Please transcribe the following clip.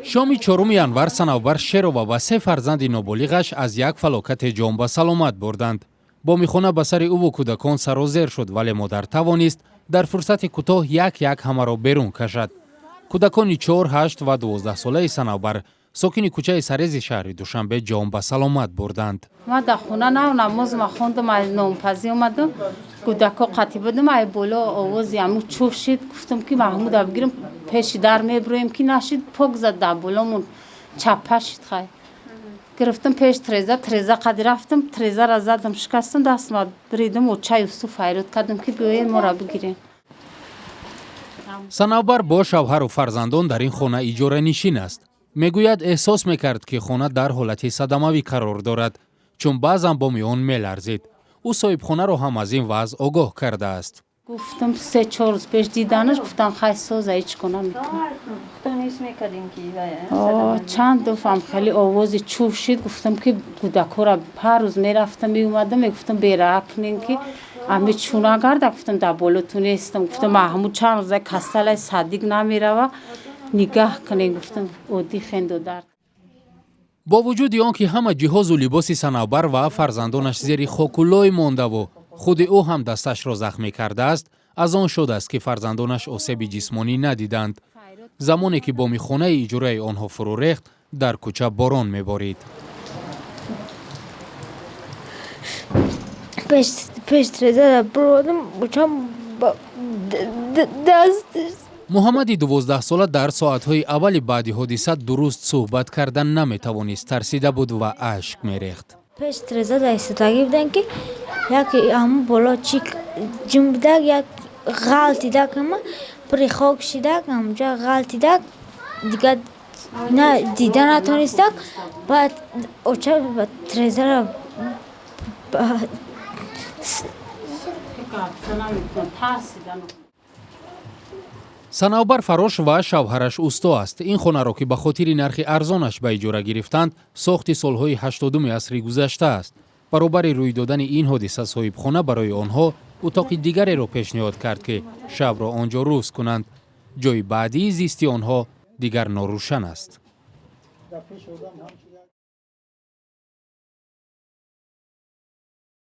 شام 4 январ Санавбар Шерова و 3 فرزند نابالغش از یک فلاکت جان به سلامت بردند. با میخونه به سر او و کودکان سرازیر شد ولی مادر توانست در فرصت کوتاه یک همه را بیرون کشد. کودکان 4, 8 و 12 ساله سنوبر ساکن کوچه سریز شهر دوشنبه جان به سلامت بردند. ما در خونه نماز ما خوندم، از نومپزی اومدم، کودکا قطعی بدم، ای بالا آوازی همو چوخ شد، گفتم که محمود بگیرم پیش در میبرویم که نشید، پاک زد در بالامون چپه شد. خیلی گرفتم پیش تریزه قدر رفتم، تریزه را زدم شکستم، دست ما بریدم و چای و فیروت کردم که بیاین ما را بگیرین. سنوبر با شوهر و فرزندان در این خانه اجاره نشین است. میگوید احساس میکرد که خانه در حالت صدموی قرار دارد چون بعضا با میان میلرزید. او صاحب خانه را هم از این وضع آگاه کرده است. گفتم 3-4 روز پیش دیدنش گفتم خیلی سازه هیچ کنم میکنم. چند دفعه خیلی آوازی چوب شد، گفتم که کودکا را هر روز میرفتم میومدم میگفتم بیره کنین که امی چونه گرده، گفتم در بالاتون نیستم، گفتم محمود چند روزه کستل صدیق نمیره و نگاه کنین، گفتم اودی خند و درد. با وجود آنکه همه جهاز و لباس سنوبر و فرزندانش زیر خاک و لای مانده و خود او هم دستش را زخمی کرده است، از آن شد است که فرزندانش آسیب جسمانی ندیدند. زمانی که با میخانه اجاره آنها فرو ریخت در کوچه باران میبارید. پیش تریزه برودم بچم دست. محمد 12 ساله در ساعتهای اول بعد حادثه درست صحبت کردن نمیتوانست، ترسیده بود و اشک میریخت. پیش تریزه در استادگی بودن که یکی همون بالا چیک جم بوده، یک غلطی ده که من پری خاک شده که همونجا غلطی ده دیگه نه دیده نتونسته. بعد اوچه با تریزه را سنوبر فراش و شوهرش اوستا است. این خانه را که به خاطر نرخ ارزانش به اجاره گرفتند ساخت سالهای 80 عصر گذشته است. برابر روی دادن این حادثه صاحب خانه برای آنها اتاق دیگری را پیشنهاد کرد که شب را آنجا روز کنند. جای بعدی زیستی آنها دیگر ناروشن است.